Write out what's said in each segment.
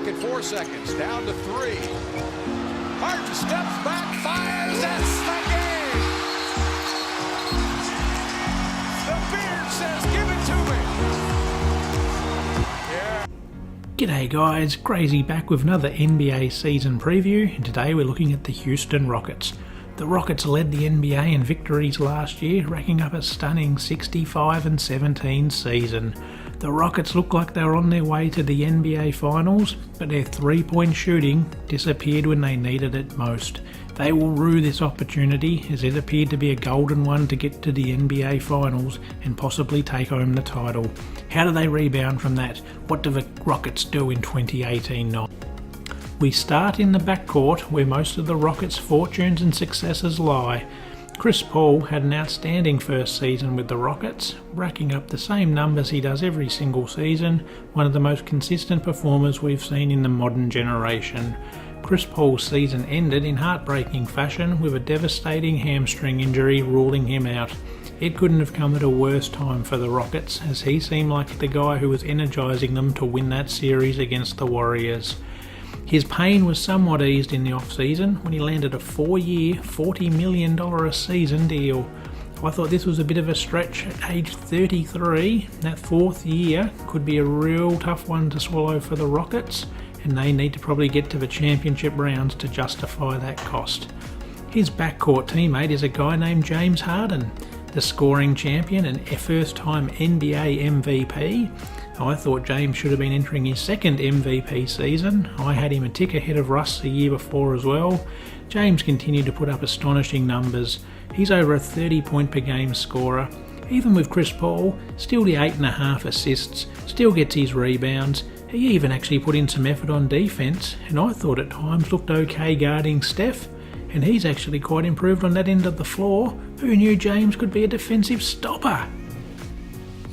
clock at 4 seconds. Down to 3. Harden steps back, fires, that's the game. The beard says, give it to me. Yeah. G'day guys, Crazy back with another NBA season preview, and today we're looking at the Houston Rockets. The Rockets led the NBA in victories last year, racking up a stunning 65-17 season. The Rockets looked like they were on their way to the NBA Finals, but their three-point shooting disappeared when they needed it most. They will rue this opportunity, as it appeared to be a golden one to get to the NBA Finals and possibly take home the title. How do they rebound from that? What do the Rockets do in 2018-19? We start in the backcourt, where most of the Rockets' fortunes and successes lie. Chris Paul had an outstanding first season with the Rockets, racking up the same numbers he does every single season, one of the most consistent performers we've seen in the modern generation. Chris Paul's season ended in heartbreaking fashion with a devastating hamstring injury ruling him out. It couldn't have come at a worse time for the Rockets, as he seemed like the guy who was energising them to win that series against the Warriors. His pain was somewhat eased in the off-season when he landed a 4-year, $40 million a season deal. I thought this was a bit of a stretch at age 33. That fourth year could be a real tough one to swallow for the Rockets, and they need to probably get to the championship rounds to justify that cost. His backcourt teammate is a guy named James Harden, the scoring champion and first-time NBA MVP. I thought James should have been entering his second MVP season. I had him a tick ahead of Russ the year before as well. James continued to put up astonishing numbers. He's over a 30-point per game scorer. Even with Chris Paul, still the 8.5 assists, still gets his rebounds. He even actually put in some effort on defence, and I thought at times looked okay guarding Steph. And he's actually quite improved on that end of the floor. Who knew James could be a defensive stopper?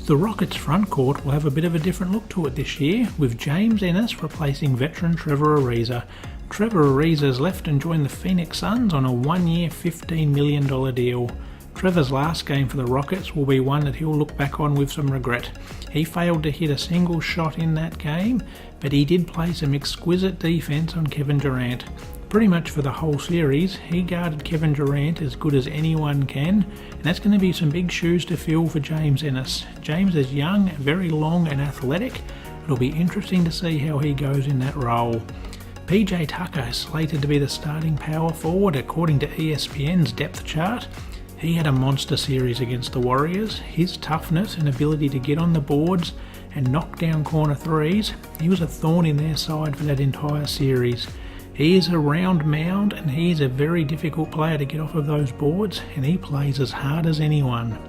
The Rockets' front court will have a bit of a different look to it this year, with James Ennis replacing veteran Trevor Ariza. Trevor Ariza's left and joined the Phoenix Suns on a 1-year, $15 million deal. Trevor's last game for the Rockets will be one that he'll look back on with some regret. He failed to hit a single shot in that game, but he did play some exquisite defense on Kevin Durant. Pretty much for the whole series, he guarded Kevin Durant as good as anyone can, and that's going to be some big shoes to fill for James Ennis. James is young, very long and athletic. It'll be interesting to see how he goes in that role. PJ Tucker is slated to be the starting power forward according to ESPN's depth chart. He had a monster series against the Warriors. His toughness and ability to get on the boards and knock down corner threes, he was a thorn in their side for that entire series. He is a round mound, and he is a very difficult player to get off of those boards, and he plays as hard as anyone.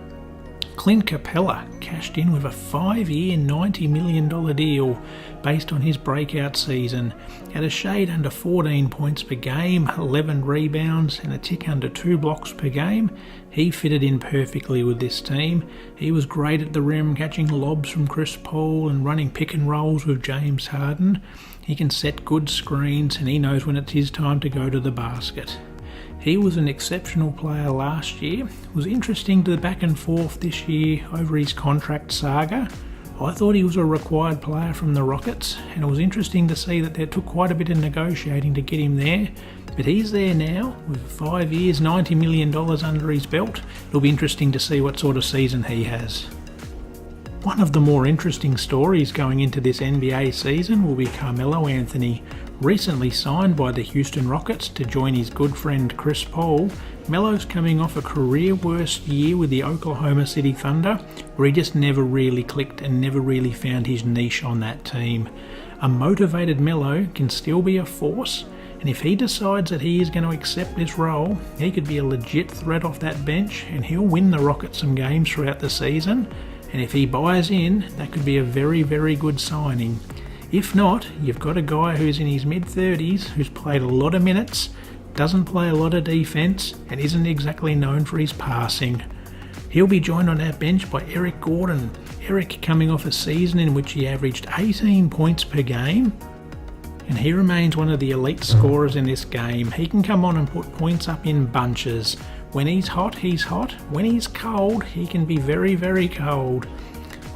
Clint Capela cashed in with a 5-year, $90 million deal based on his breakout season. At a shade under 14 points per game, 11 rebounds and a tick under 2 blocks per game, he fitted in perfectly with this team. He was great at the rim, catching lobs from Chris Paul and running pick and rolls with James Harden. He can set good screens, and he knows when it's his time to go to the basket. He was an exceptional player last year. It was interesting to the back and forth this year over his contract saga. I thought he was a required player from the Rockets, and it was interesting to see that it took quite a bit of negotiating to get him there. But he's there now, with 5 years, $90 million under his belt. It'll be interesting to see what sort of season he has. One of the more interesting stories going into this NBA season will be Carmelo Anthony. Recently signed by the Houston Rockets to join his good friend Chris Paul, Melo's coming off a career worst year with the Oklahoma City Thunder, where he just never really clicked and never really found his niche on that team. A motivated Melo can still be a force, and if he decides that he is going to accept this role, he could be a legit threat off that bench, and he'll win the Rockets some games throughout the season. And if he buys in, that could be a very, very good signing. If not, you've got a guy who's in his mid-30s, who's played a lot of minutes, doesn't play a lot of defense, and isn't exactly known for his passing. He'll be joined on our bench by Eric Gordon. Eric coming off a season in which he averaged 18 points per game, and he remains one of the elite scorers in this game. He can come on and put points up in bunches. When he's hot, he's hot. When he's cold, he can be very, very cold.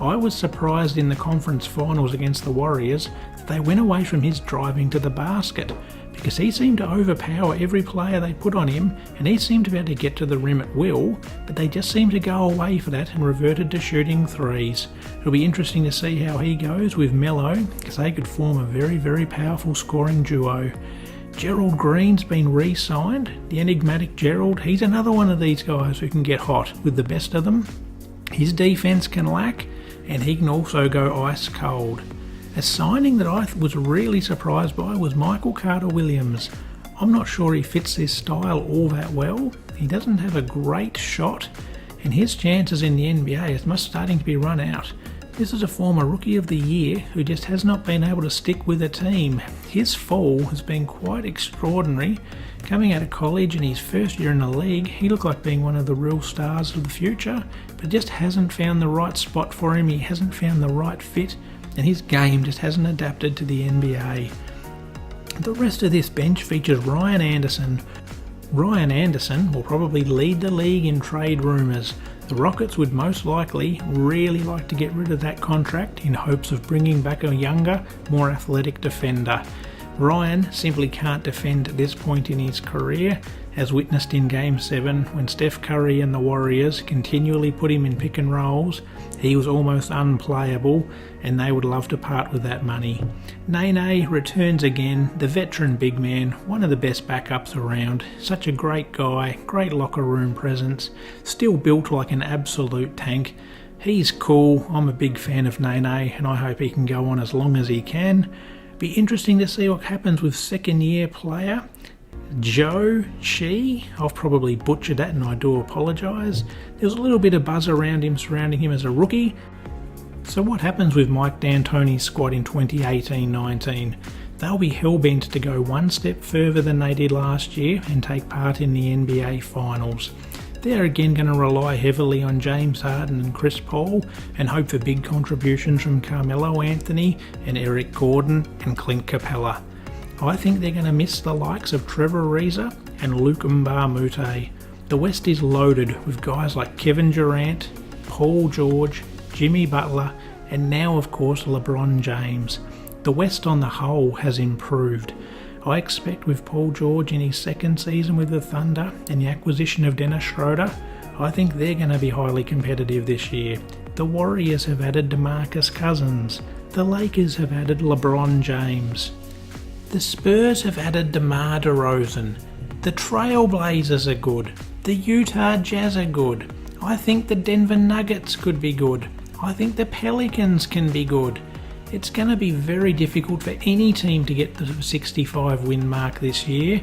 I was surprised in the conference finals against the Warriors that they went away from his driving to the basket, because he seemed to overpower every player they put on him, and he seemed to be able to get to the rim at will, but they just seemed to go away for that and reverted to shooting threes. It'll be interesting to see how he goes with Melo, because they could form a very, very powerful scoring duo. Gerald Green's been re-signed. The enigmatic Gerald, he's another one of these guys who can get hot with the best of them. His defense can lack, and he can also go ice cold. A signing that I was really surprised by was Michael Carter-Williams. I'm not sure he fits this style all that well. He doesn't have a great shot, and his chances in the NBA are starting to be run out. This is a former Rookie of the Year who just has not been able to stick with a team. His fall has been quite extraordinary. Coming out of college in his first year in the league, he looked like being one of the real stars of the future, but just hasn't found the right spot for him. He hasn't found the right fit, and his game just hasn't adapted to the NBA. The rest of this bench features Ryan Anderson. Ryan Anderson will probably lead the league in trade rumours. The Rockets would most likely really like to get rid of that contract in hopes of bringing back a younger, more athletic defender. Ryan simply can't defend at this point in his career, as witnessed in Game 7 when Steph Curry and the Warriors continually put him in pick and rolls. He was almost unplayable, and they would love to part with that money. Nene returns again, the veteran big man, one of the best backups around. Such a great guy, great locker room presence, still built like an absolute tank. He's cool. I'm a big fan of Nene, and I hope he can go on as long as he can. Be interesting to see what happens with second-year player Joe Chi. I've probably butchered that, and I do apologise. There was a little bit of buzz around him, surrounding him as a rookie. So what happens with Mike D'Antoni's squad in 2018-19? They'll be hell-bent to go one step further than they did last year and take part in the NBA Finals. They're again going to rely heavily on James Harden and Chris Paul and hope for big contributions from Carmelo Anthony and Eric Gordon and Clint Capela. I think they're going to miss the likes of Trevor Ariza and Luke Mbamute. The West is loaded with guys like Kevin Durant, Paul George, Jimmy Butler, and now of course LeBron James. The West on the whole has improved. I expect with Paul George in his second season with the Thunder and the acquisition of Dennis Schroeder, I think they're going to be highly competitive this year. The Warriors have added DeMarcus Cousins. The Lakers have added LeBron James. The Spurs have added DeMar DeRozan. The Trail Blazers are good. The Utah Jazz are good. I think the Denver Nuggets could be good. I think the Pelicans can be good. It's going to be very difficult for any team to get the 65 win mark this year,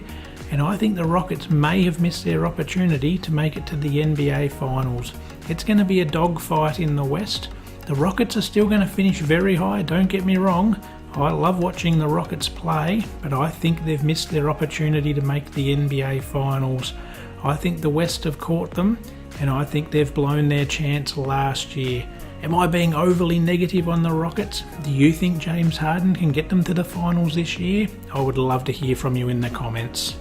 and I think the Rockets may have missed their opportunity to make it to the NBA Finals. It's going to be a dogfight in the West. The Rockets are still going to finish very high, don't get me wrong. I love watching the Rockets play, but I think they've missed their opportunity to make the NBA Finals. I think the West have caught them, and I think they've blown their chance last year. Am I being overly negative on the Rockets? Do you think James Harden can get them to the finals this year? I would love to hear from you in the comments.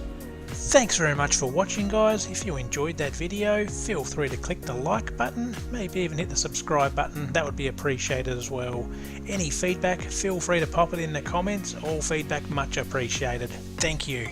Thanks very much for watching, guys. If you enjoyed that video, feel free to click the like button, maybe even hit the subscribe button. That would be appreciated as well. Any feedback, feel free to pop it in the comments. All feedback much appreciated. Thank you.